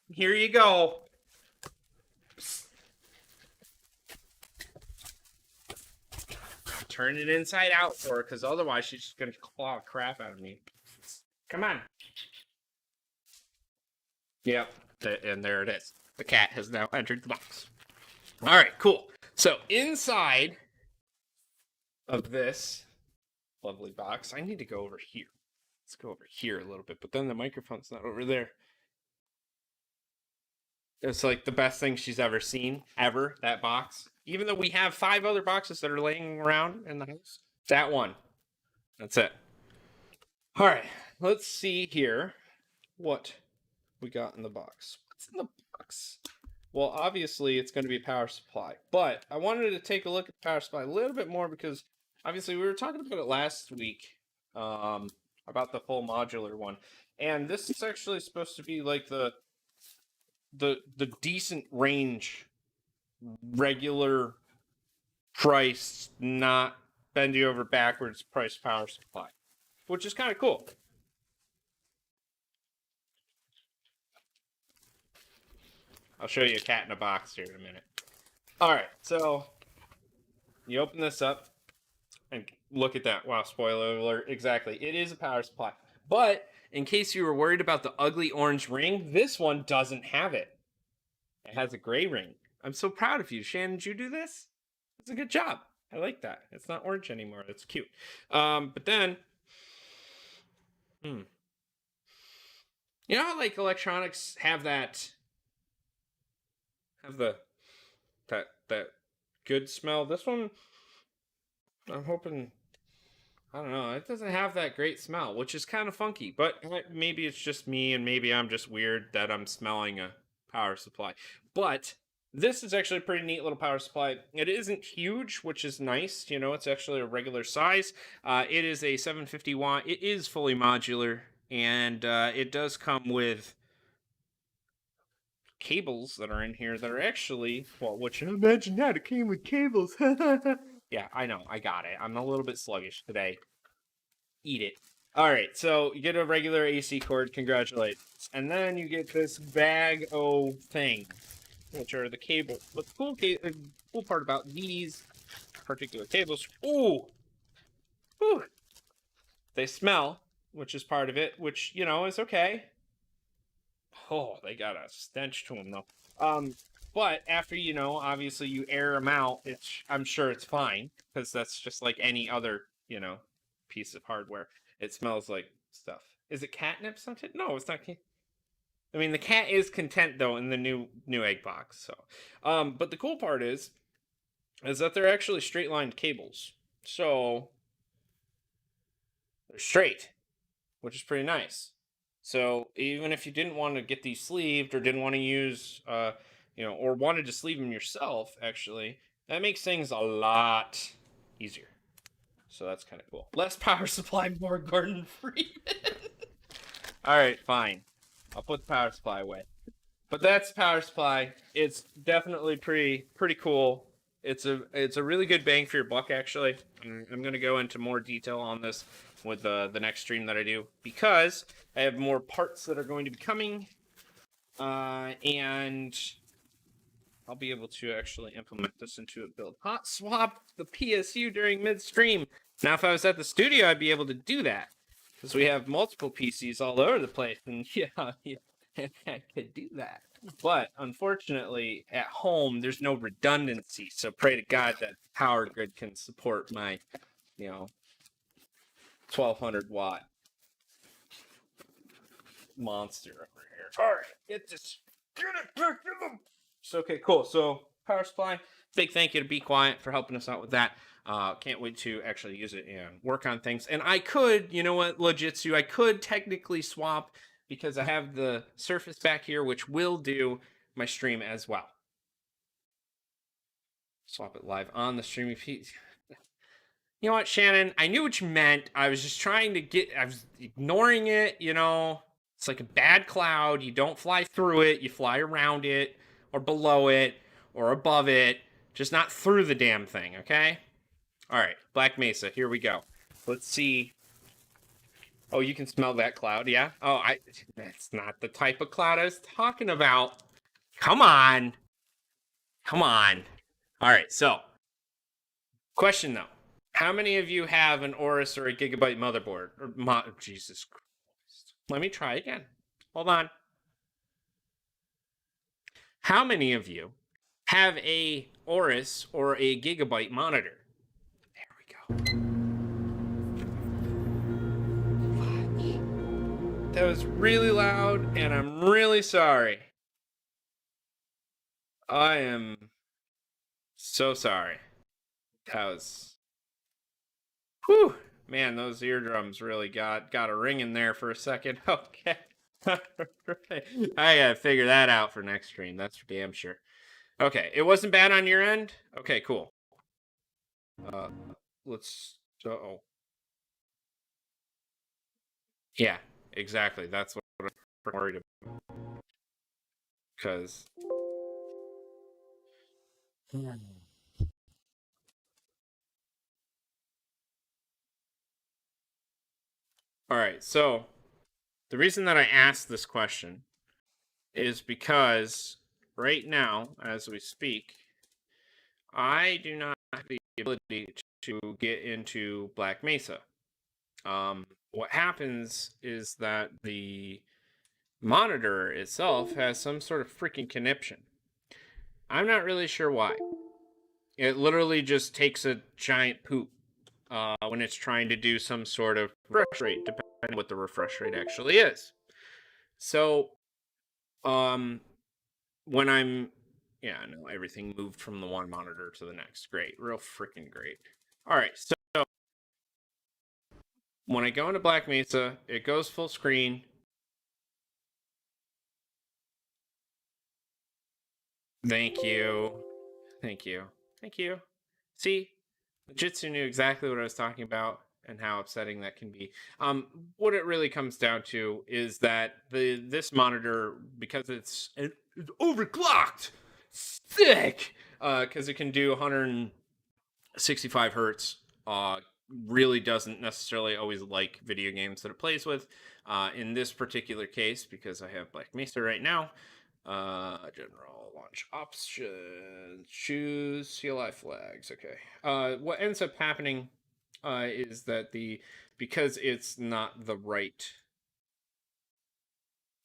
Here you go. Turn it inside out for her, because otherwise she's just going to claw the crap out of me. Come on. Yep, and there it is. The cat has now entered the box. All right, cool. So inside of this lovely box, I need to go over here. Let's go over here a little bit, but then the microphone's not over there. It's like the best thing she's ever seen, ever, that box. Even though we have 5 other boxes that are laying around in the house. That one. That's it. All right, let's see here what we got in the box. What's in the box? Well, obviously it's going to be a power supply, but I wanted to take a look at the power supply a little bit more because obviously we were talking about it last week, about the full modular one, and this is actually supposed to be like the decent range, regular price, not bend you over backwards price power supply, which is kind of cool. I'll show you a cat in a box here in a minute. All right, so you open this up and look at that. Wow, spoiler alert. Exactly. It is a power supply. But in case you were worried about the ugly orange ring, this one doesn't have it. It has a gray ring. I'm so proud of you. Shannon, did you do this? It's a good job. I like that. It's not orange anymore. That's cute. But then, you know how like electronics have that... that good smell. This one, I'm hoping, I don't know, it doesn't have that great smell, which is kind of funky, but maybe it's just me and maybe I'm just weird that I'm smelling a power supply. But this is actually a pretty neat little power supply. It isn't huge, which is nice. You know, it's actually a regular size. It is a 750 watt. It is fully modular, and it does come with cables that are in here that are actually, well, what you imagine that it came with cables. Yeah, I know, I got it. I'm a little bit sluggish today. Eat it. All right, so you get a regular AC cord. Congratulations, and then you get this bag o thing, which are the cables. But the cool part about these particular cables, ooh, they smell, which is part of it, which, you know, is okay. Oh, they got a stench to them though. But after, you know, obviously you air them out, I'm sure it's fine, because that's just like any other, you know, piece of hardware. It smells like stuff. Is it catnip something? No, it's not. I mean, the cat is content though in the new egg box. So, but the cool part is that they're actually straight lined cables. So they're straight, which is pretty nice. So even if you didn't want to get these sleeved or didn't want to use, you know, or wanted to sleeve them yourself, actually, that makes things a lot easier. So that's kind of cool. Less power supply, more Gordon Freeman. All right, fine. I'll put the power supply away. But that's power supply. It's definitely pretty cool. It's a really good bang for your buck, actually. I'm going to go into more detail on this with the next stream that I do, because I have more parts that are going to be coming, and I'll be able to actually implement this into a build. Hot swap the PSU during midstream. Now, if I was at the studio, I'd be able to do that, because we have multiple PCs all over the place, and yeah, I could do that. But unfortunately, at home, there's no redundancy. So pray to God that power grid can support my, you know, 1200 watt monster over here. All right, get this. Get it back in them. So, okay, cool. So power supply. Big thank you to Be Quiet for helping us out with that. Can't wait to actually use it and work on things. And I could, you know what, Logitsu, I could technically swap, because I have the Surface back here, which will do my stream as well. Swap it live on the streaming feed. You know what, Shannon? I knew what you meant. I was just trying to I was ignoring it, you know. It's like a bad cloud. You don't fly through it. You fly around it, or below it, or above it. Just not through the damn thing, okay? All right, Black Mesa, here we go. Let's see. Oh, you can smell that cloud, yeah? Oh, that's not the type of cloud I was talking about. Come on. Come on. All right, so question though. How many of you have an Aorus or a Gigabyte motherboard? Jesus Christ. Let me try again. Hold on. How many of you have a Aorus or a Gigabyte monitor? There we go. That was really loud, and I'm really sorry. I am so sorry. That was... Whew. Man, those eardrums really got a ring in there for a second. Okay. I gotta figure that out for next stream. That's for damn sure. Okay, it wasn't bad on your end? Okay, cool. Let's... Uh-oh. Yeah, exactly. That's what I'm worried about. Because... All right, so the reason that I asked this question is because right now, as we speak, I do not have the ability to get into Black Mesa. What happens is that the monitor itself has some sort of freaking conniption. I'm not really sure why. It literally just takes a giant poop when it's trying to do some sort of refresh rate, depending on what the refresh rate actually is. So, when I'm, yeah, no, everything moved from the one monitor to the next. Great, real freaking great. All right, so when I go into Black Mesa, it goes full screen. Thank you. Thank you. Thank you. See, Jitsu knew exactly what I was talking about and how upsetting that can be. What it really comes down to is that this monitor, because it's overclocked, sick, because it can do 165 hertz, really doesn't necessarily always like video games that it plays with. In this particular case, because I have Black Mesa right now, general launch options, choose CLI flags. Okay. What ends up happening is that because it's not the right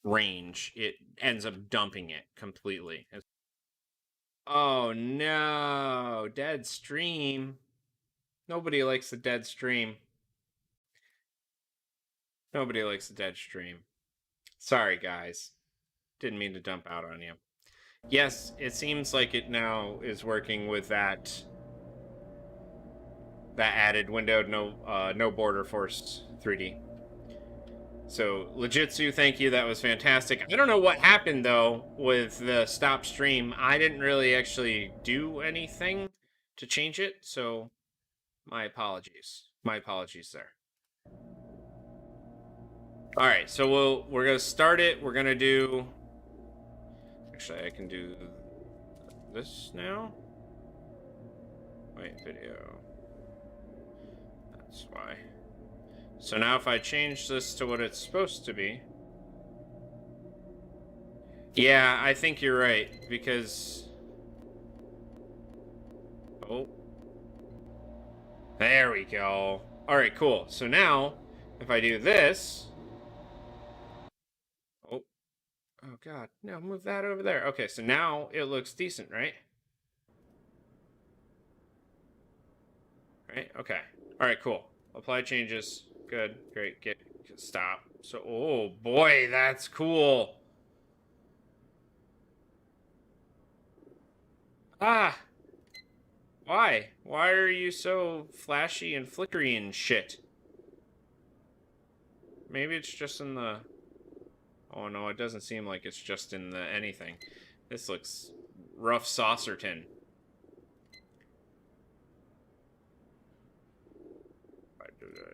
range, it ends up dumping it completely. Oh no, dead stream. Nobody likes the dead stream. Nobody likes the dead stream. Sorry, guys. Didn't mean to dump out on you. Yes, it seems like it now is working with that added windowed no border force 3D. So Legitsu, thank you. That was fantastic. I don't know what happened though with the stop stream. I didn't really actually do anything to change it, so my apologies. My apologies there. All right, so we're gonna start it. We're gonna do. Actually, I can do this now. Wait, video. That's why. So now if I change this to what it's supposed to be. Yeah, I think you're right, because... Oh. There we go. Alright, cool. So now, if I do this... Oh. Oh, God. No, move that over there. Okay, so now it looks decent, right? Right? Okay. Alright, cool. Apply changes. Good. Great. Stop. So, oh, boy, that's cool. Ah! Why? Why are you so flashy and flickery and shit? Maybe it's just in the... Oh no, it doesn't seem like it's just in the anything. This looks rough saucerton.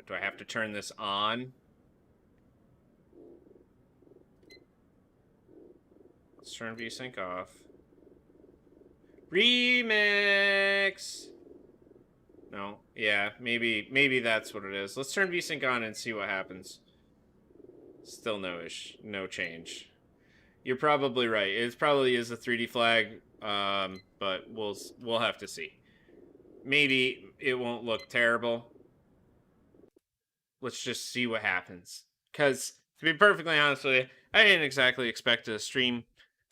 Do I have to turn this on? Let's turn VSync off. Remix! No, yeah, maybe that's what it is. Let's turn VSync on and see what happens. Still no change. You're probably right. It probably is a 3D flag, but we'll have to see. Maybe it won't look terrible. Let's just see what happens. Because, to be perfectly honest with you, I didn't exactly expect to stream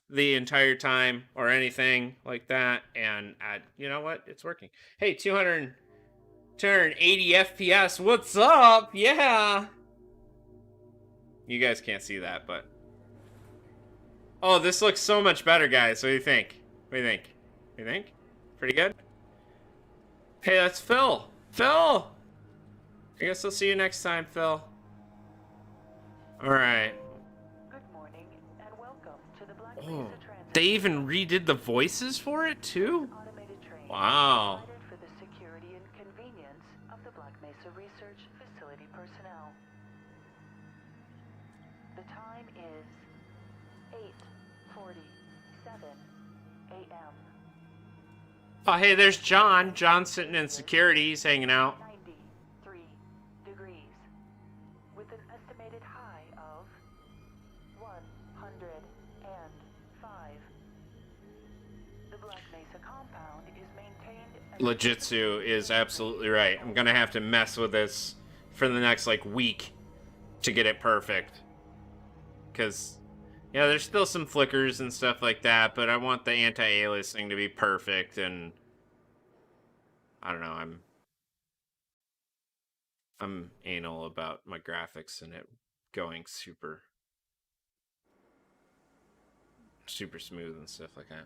the entire time or anything like that. And you know what? It's working. Hey, 280 FPS. What's up? Yeah. You guys can't see that, but... Oh, this looks so much better, guys. What do you think? What do you think? You think? Pretty good? Hey, that's Phil. Phil! I guess I'll see you next time, Phil. Alright. Good morning, and welcome to the Black Mesa Transit. They even redid the voices for it, too? Automated train Wow. provided for the security and convenience of the Black Mesa Research Facility personnel. The time is 8:47 a.m. Oh, hey, there's John. John's sitting in security. He's hanging out. 93 degrees, with an estimated high of 105. The Black Mesa compound is maintained as Legitsu is absolutely right. I'm gonna have to mess with this for the next, like, week to get it perfect. Because, yeah, there's still some flickers and stuff like that, but I want the anti-aliasing to be perfect, and... I don't know, I'm anal about my graphics and it going super smooth and stuff like that.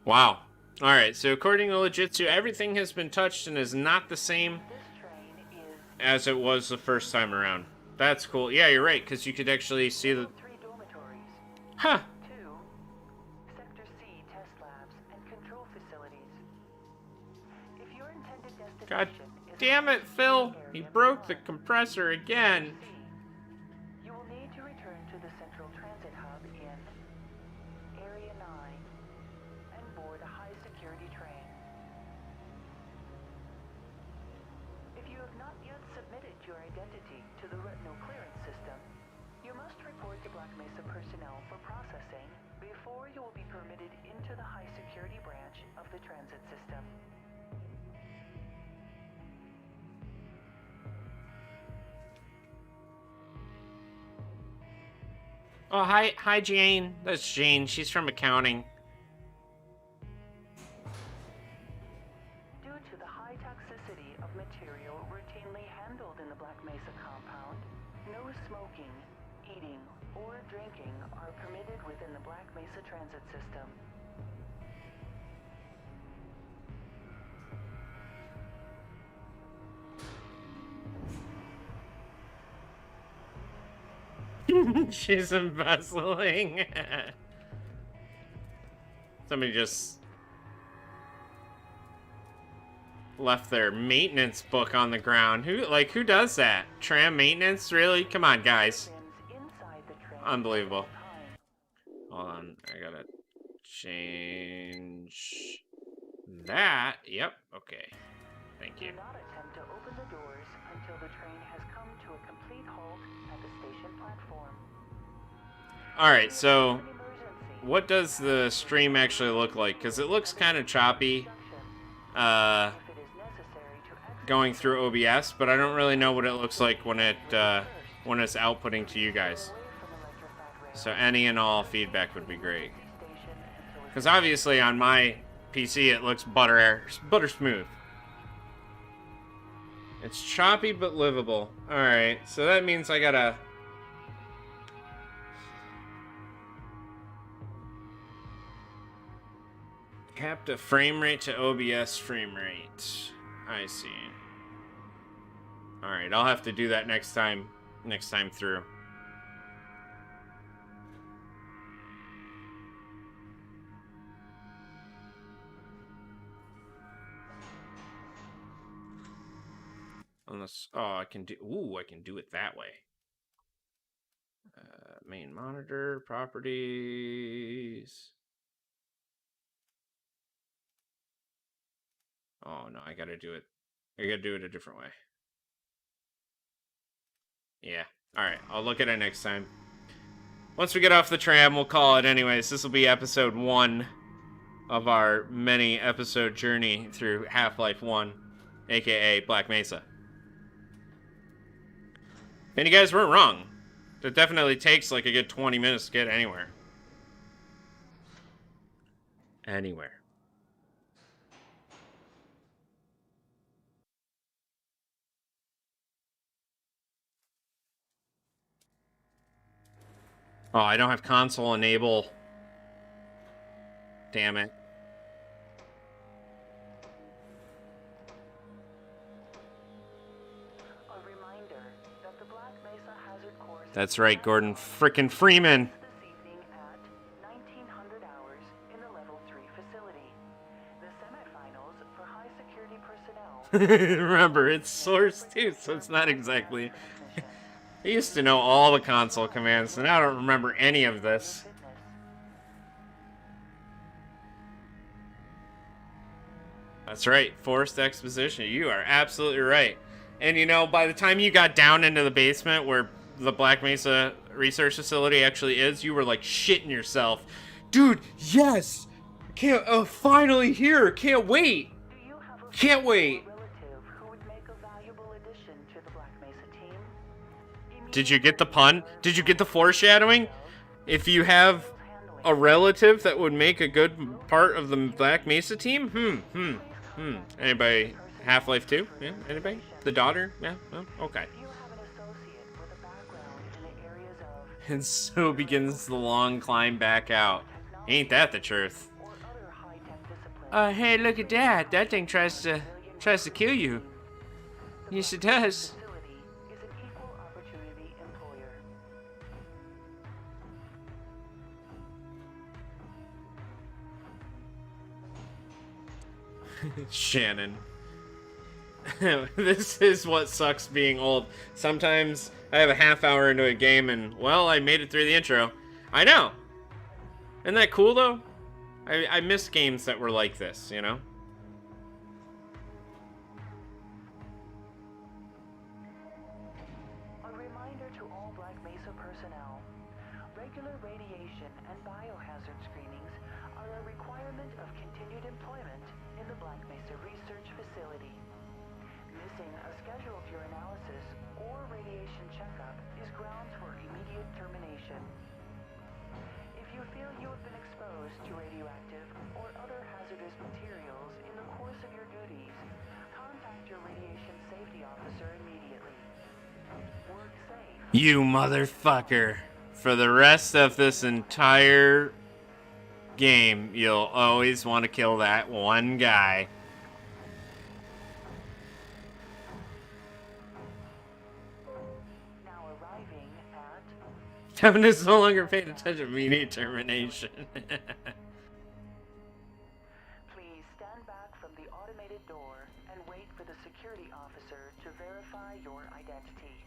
Wow. Alright, so according to Legitsu, everything has been touched and is not the same as it was the first time around. That's cool. Yeah, you're right, because you could actually see the... 3 dormitories Huh. 2. Sector C test labs and control facilities. If your intended God destination is damn it, Phil. He area broke the beyond compressor again. C, you will need to return to the central transit hub in Area 9 and board a high-security train. If you have not yet submitted your identity to the retinal clearance system, you must report to Black Mesa personnel for processing before you will be permitted into the high-security branch of the transit system. Oh, hi, Jane. That's Jane. She's from accounting. Due to the high toxicity of material routinely handled in the Black Mesa compound, no smoking, eating, or drinking are permitted within the Black Mesa transit system. She's embezzling. Somebody just left their maintenance book on the ground. Who does that? Tram maintenance? Really? Come on, guys. Inside the train Unbelievable. time. Hold on. I gotta change that. Yep. Okay. Thank you. Do not attempt to open the doors until the train has come to a complete halt at the station platform. Alright, so An emergency. what does the stream actually look like? Because it looks kind of choppy If it is necessary to exit going through OBS, but I don't really know what it looks like when it's outputting to you guys. away from electrified rail So any and all feedback would be great. station until Because obviously on my PC it looks butter smooth. It's choppy but livable. Alright, so that means I gotta... cap the frame rate to OBS frame rate. I see. Alright, I'll have to do that next time through. Unless, oh, I can do it that way. Main monitor, properties. Oh no, I gotta do it a different way. Yeah, alright, I'll look at it next time. Once we get off the tram, we'll call it anyways. This will be episode 1 of our many episode journey through Half-Life 1, aka Black Mesa. And you guys weren't wrong. It definitely takes like a good 20 minutes to get anywhere. Anywhere. Oh, I don't have console enable. Damn it. a reminder that the Black Mesa Hazard Course That's right, Gordon frickin' Freeman. this evening at 1900 hours in the Level 3 facility. The semifinals for high security personnel. Remember, it's Source too, so it's not exactly... I used to know all the console commands, and I don't remember any of this. Fitness. That's right, forced exposition. You are absolutely right. And you know, by the time you got down into the basement where the Black Mesa research facility actually is, you were like shitting yourself. Dude, yes! Can't, finally here! Can't wait! Do you have a Can't wait! relative who would make a valuable addition to the Black Mesa team? Did you get the pun? Did you get the foreshadowing? If you have a relative that would make a good part of the Black Mesa team? Anybody? Half-Life 2? Yeah, anybody? The daughter? Yeah, oh, okay. You have an associate with a background in the areas of And so begins the long climb back out. Ain't that the truth? or other high-tech disciplines. Hey, look at that. That thing tries to kill you. Yes, it does. Facility is an equal opportunity employer. Shannon. This is what sucks being old. Sometimes I have a half hour into a game and, well, I made it through the intro. I know. Isn't that cool, though? I miss games that were like this, you know? A reminder to all Black Mesa personnel. Regular radiation and biohazard screenings are a requirement of continued employment in the Black Mesa Research Facility. Missing a scheduled urinalysis or radiation checkup is grounds for immediate termination. If you feel you have been exposed to radioactive or other hazardous materials in the course of your duties, contact your radiation safety officer immediately. Work safe. You motherfucker. For the rest of this entire game, you'll always want to kill that one guy. Now arriving at Kevin is no longer paying attention. Immediate termination. Please stand back from the automated door and wait for the security officer to verify your identity.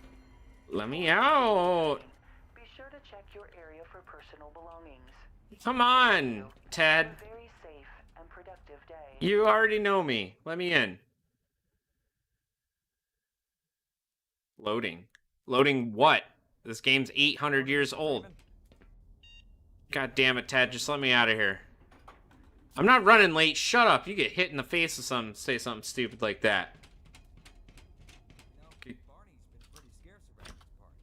Let me out. Be sure to check your area for personal belongings. Come on, Ted. Have a very safe and productive day. You already know me. Let me in. Loading. Loading what? This game's 800 years old. God damn it, Ted. Just let me out of here. I'm not running late. Shut up. You get hit in the face with something, say something stupid like that. Barney's been pretty scarce around these parts.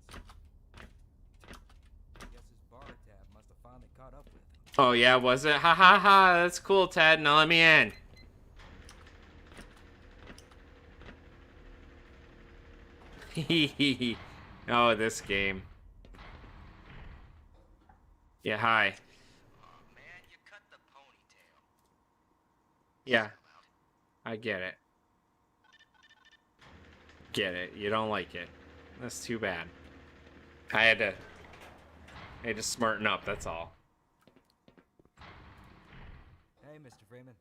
Guess his bar tab must have finally caught up with him. Oh, yeah, was it? Ha ha ha. That's cool, Ted. Now let me in. Hehehe. Oh, this game. Yeah, hi. Oh man, you cut the ponytail. Yeah, I get it. Get it. You don't like it. That's too bad. I had to smarten up, that's all. Hey, Mr. Freeman.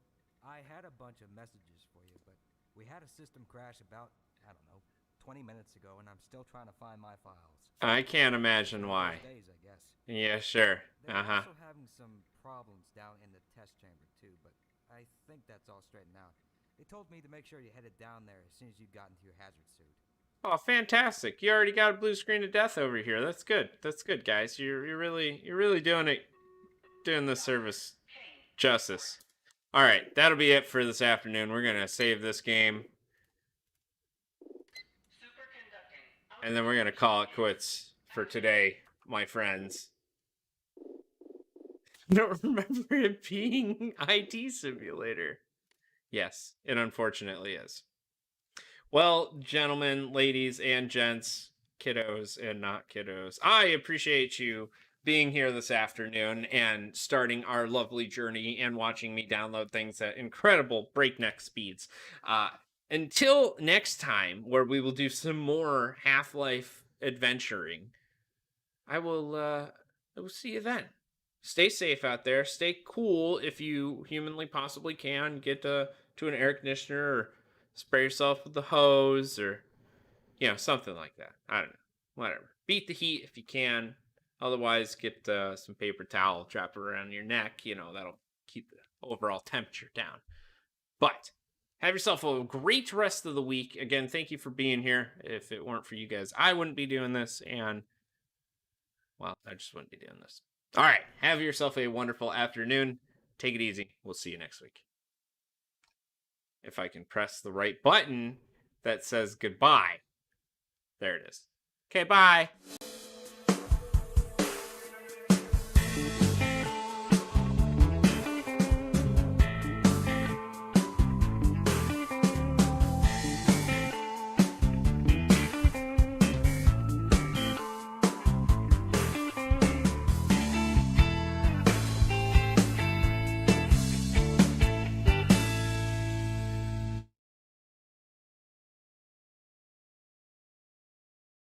I had a bunch of messages for you, but we had a system crash about, I don't know, 20 minutes ago, and I'm still trying to find my files. I can't imagine why. Days, I guess. Yeah, sure. They're Uh-huh. also having some problems down in the test chamber, too, but I think that's all straightened out. They told me to make sure you headed down there as soon as you got into your hazard suit. Oh, fantastic. You already got a blue screen of death over here. That's good. That's good, guys. You're really doing this service justice. All right, that'll be it for this afternoon. We're going to save this game. And then we're going to call it quits for today, my friends. I don't remember it being IT Simulator. Yes, it unfortunately is. Well, gentlemen, ladies, and gents, kiddos and not kiddos, I appreciate you being here this afternoon and starting our lovely journey and watching me download things at incredible breakneck speeds. Until next time, where we will do some more Half-Life adventuring, I will see you then. Stay safe out there. Stay cool if you humanly possibly can. Get to an air conditioner or spray yourself with the hose or, something like that. I don't know. Whatever. Beat the heat if you can. Otherwise, get some paper towel, wrap it around your neck. That'll keep the overall temperature down. But have yourself a great rest of the week. Again, thank you for being here. If it weren't for you guys, I wouldn't be doing this. And, well, I just wouldn't be doing this. All right. Have yourself a wonderful afternoon. Take it easy. We'll see you next week. If I can press the right button that says goodbye. There it is. Okay, bye.